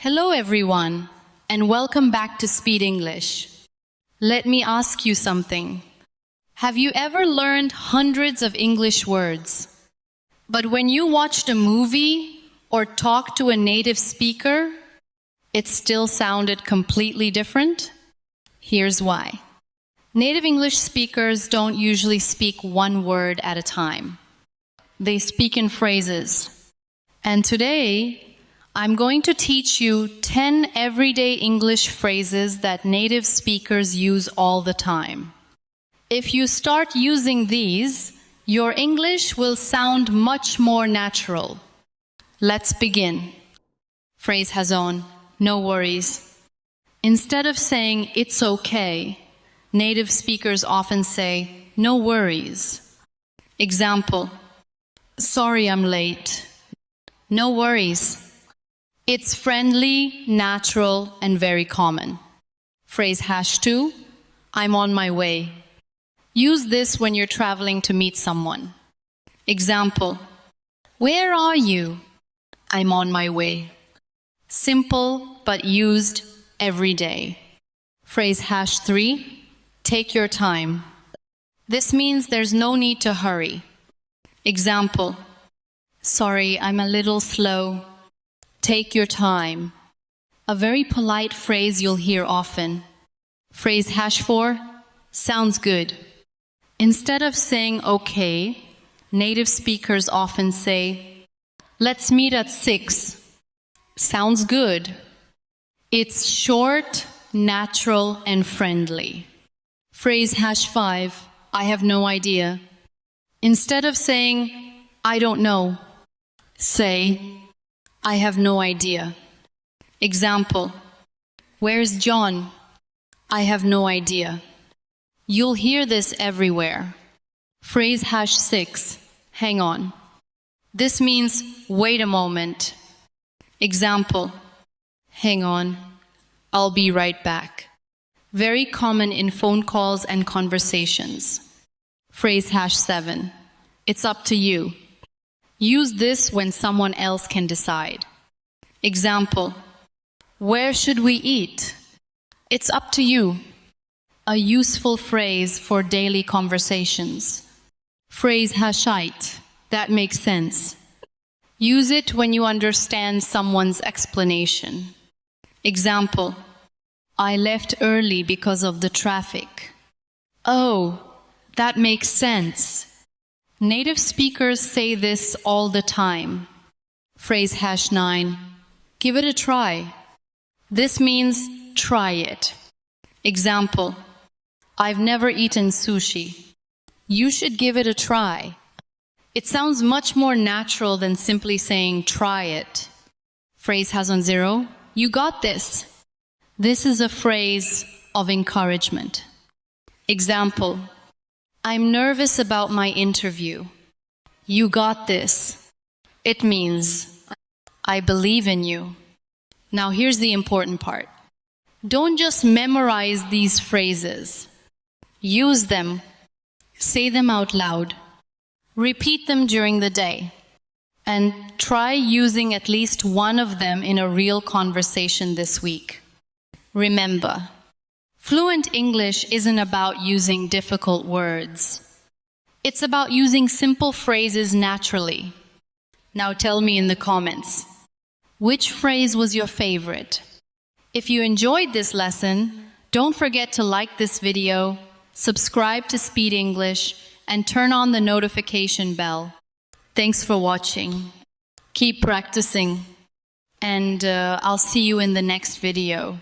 Hello everyone, and welcome back to Speed English. Let me ask you something. Have you ever learned hundreds of English words, but when you watched a movie or talked to a native speaker, it still sounded completely different? Here's why. Native English speakers don't usually speak one word at a time. They speak in phrases. And today, I'm going to teach you 10 everyday English phrases that native speakers use all the time. If you start using these, your English will sound much more natural. Let's begin. Phrase has on, no worries. Instead of saying, it's okay, native speakers often say, no worries. Example, sorry I'm late. No worries. It's friendly, natural, and very common. Phrase #2, I'm on my way. Use this when you're traveling to meet someone. Example, where are you? I'm on my way. Simple, but used every day. Phrase #3, take your time. This means there's no need to hurry. Example, sorry, I'm a little slow. Take your time. A very polite phrase you'll hear often. Phrase #4, sounds good. Instead of saying okay, native speakers often say, let's meet at 6. Sounds good. It's short, natural, and friendly. Phrase #5, I have no idea. Instead of saying, I don't know, say, I have no idea. Example, where's John? I have no idea. You'll hear this everywhere. Phrase #6, hang on. This means wait a moment. Example, hang on, I'll be right back. Very common in phone calls and conversations. Phrase #7, it's up to you. Use this when someone else can decide. Example, where should we eat? It's up to you. A useful phrase for daily conversations. Phrase #8, that makes sense. Use it when you understand someone's explanation. Example, I left early because of the traffic. Oh, that makes sense. Native speakers say this all the time. Phrase #9, give it a try. This means try it. Example, I've never eaten sushi. You should give it a try. It sounds much more natural than simply saying try it. Phrase #0, you got this. This is a phrase of encouragement. Example, I'm nervous about my interview. You got this. It means, I believe in you. Now here's the important part. Don't just memorize these phrases. Use them. Say them out loud. Repeat them during the day. And try using at least one of them in a real conversation this week. Remember, fluent English isn't about using difficult words. It's about using simple phrases naturally. Now tell me in the comments, which phrase was your favorite? If you enjoyed this lesson, don't forget to like this video, subscribe to Speed English, and turn on the notification bell. Thanks for watching. Keep practicing, and I'll see you in the next video.